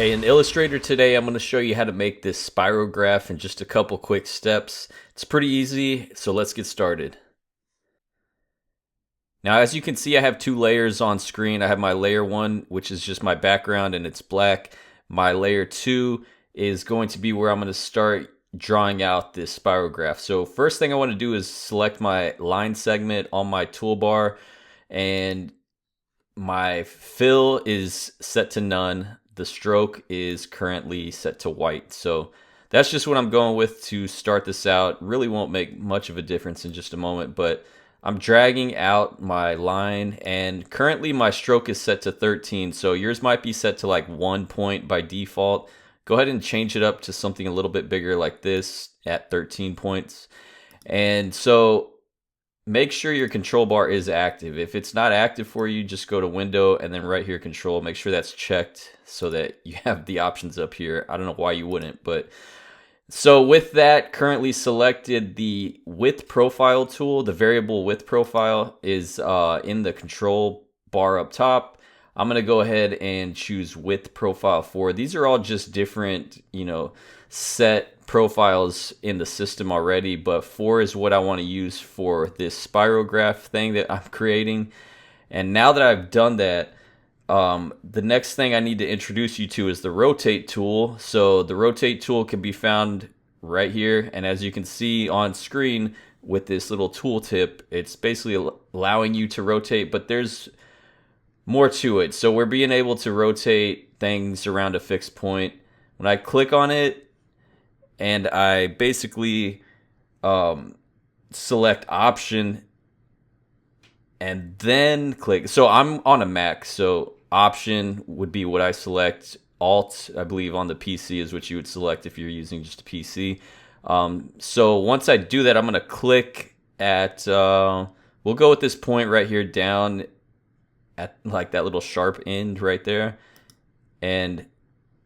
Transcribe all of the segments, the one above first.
Hey, in Illustrator today, I'm going to show you how to make this spirograph in just a couple quick steps. It's pretty easy, so let's get started. Now, as you can see, I have two layers on screen. I have my layer 1, which is just my background and it's black. My layer 2 is going to be where I'm going to start drawing out this spirograph. So first thing I want to do is select my line segment on my toolbar, and my fill is set to none. The stroke is currently set to white. So that's just what I'm going with to start this out. Really won't make much of a difference in just a moment, but I'm dragging out my line, and currently my stroke is set to 13. So yours might be set to like 1 point by default. Go ahead and change it up to something a little bit bigger like this at 13 points. And so make sure your control bar is active. If it's not active for you, just go to window and then right here control. Make sure that's checked so that you have the options up here. I don't know why you wouldn't, but so with that currently selected, the width profile tool, the variable width profile is in the control bar up top. I'm going to go ahead and choose width profile 4. These are all just different, set profiles in the system already, but 4 is what I want to use for this spirograph thing that I'm creating. And now that I've done that, the next thing I need to introduce you to is the rotate tool. So the rotate tool can be found right here, and as you can see on screen with this little tooltip, it's basically allowing you to rotate, but there's more to it. So we're being able to rotate things around a fixed point. When I click on it and I basically select option and then click. So I'm on a Mac, so option would be what I select. Alt, I believe, on the PC is what you would select if you're using just a PC. So once I do that, I'm going to click at, we'll go with this point right here down at like that little sharp end right there. And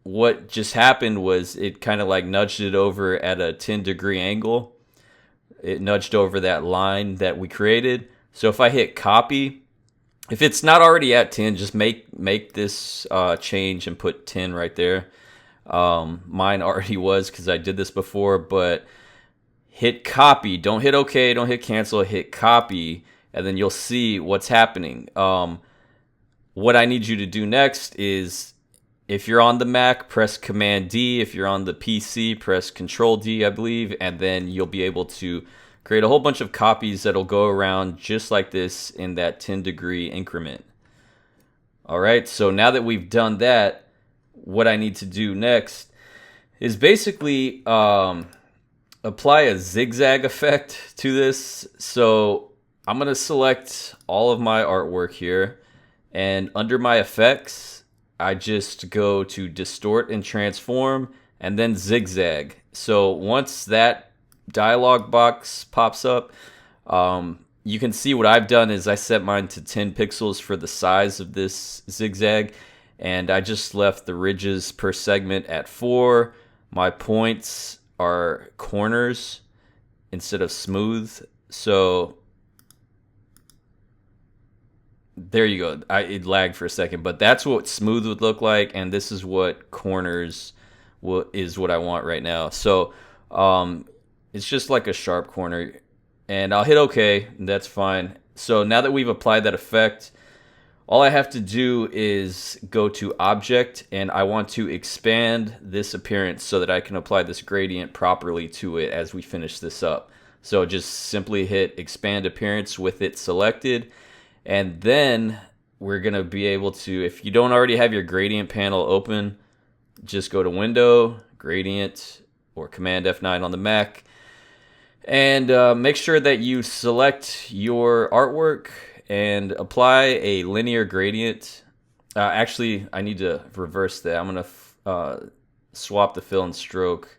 what just happened was it kind of like nudged it over at a 10-degree angle. It nudged over that line that we created. So if I hit copy, if it's not already at 10, just make this change and put 10 right there. Mine already was because I did this before, but hit copy. Don't hit OK, don't hit cancel, hit copy, and then you'll see what's happening. What I need you to do next is, if you're on the Mac, press Command D. If you're on the PC, press Control D, I believe, and then you'll be able to create a whole bunch of copies that'll go around just like this in that 10-degree increment. All right, so now that we've done that, what I need to do next is basically apply a zigzag effect to this. So I'm going to select all of my artwork here, and under my effects, I just go to distort and transform and then zigzag. So once that dialog box pops up, you can see what I've done is I set mine to 10 pixels for the size of this zigzag, and I just left the ridges per segment at 4. My points are corners instead of smooth. So there you go. It lagged for a second, but that's what smooth would look like, and this is what corners is what I want right now. So it's just like a sharp corner, and I'll hit OK, and that's fine. So now that we've applied that effect, all I have to do is go to Object, and I want to expand this appearance so that I can apply this gradient properly to it as we finish this up. So just simply hit Expand Appearance with it selected, and then we're going to be able to, if you don't already have your gradient panel open, just go to Window, Gradient, or Command F9 on the Mac, and make sure that you select your artwork and apply a linear gradient. Actually, I need to reverse that. I'm going to swap the fill and stroke,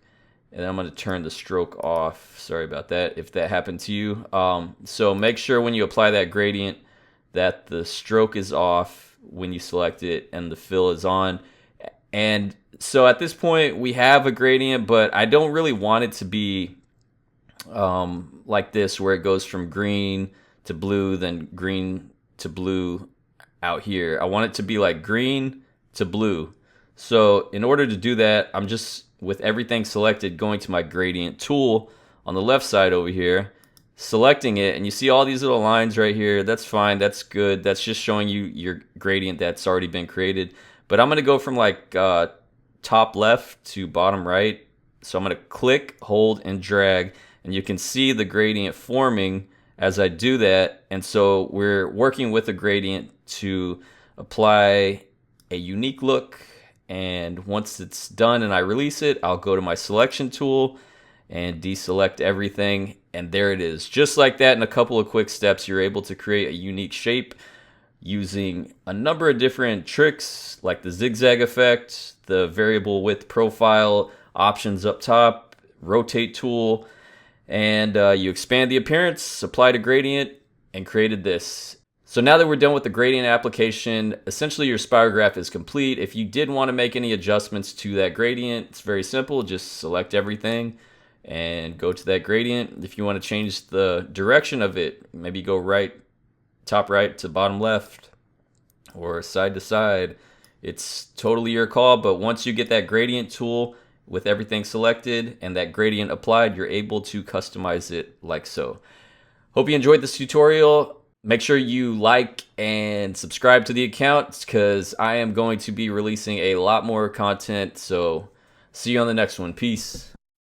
and I'm going to turn the stroke off. Sorry about that if that happened to you. So make sure when you apply that gradient that the stroke is off when you select it and the fill is on. And so at this point we have a gradient, but I don't really want it to be like this, where it goes from green to blue, then green to blue out here. I want it to be like green to blue. So in order to do that, I'm just, with everything selected, going to my gradient tool on the left side over here, selecting it, and you see all these little lines right here. That's fine, that's good. That's just showing you your gradient that's already been created. But I'm gonna go from like top left to bottom right. So I'm gonna click, hold, and drag, and you can see the gradient forming as I do that. And so we're working with a gradient to apply a unique look. And once it's done and I release it, I'll go to my selection tool and deselect everything, and there it is. Just like that, in a couple of quick steps, you're able to create a unique shape using a number of different tricks, like the zigzag effect, the variable width profile options up top, rotate tool, and you expand the appearance, applied a gradient, and created this. So now that we're done with the gradient application, essentially your spirograph is complete. If you did want to make any adjustments to that gradient, it's very simple. Just select everything and go to that gradient. If you want to change the direction of it, maybe go top right to bottom left, or side to side. It's totally your call, but once you get that gradient tool with everything selected and that gradient applied, you're able to customize it like so. Hope you enjoyed this tutorial. Make sure you like and subscribe to the account, because I am going to be releasing a lot more content. So see you on the next one. Peace.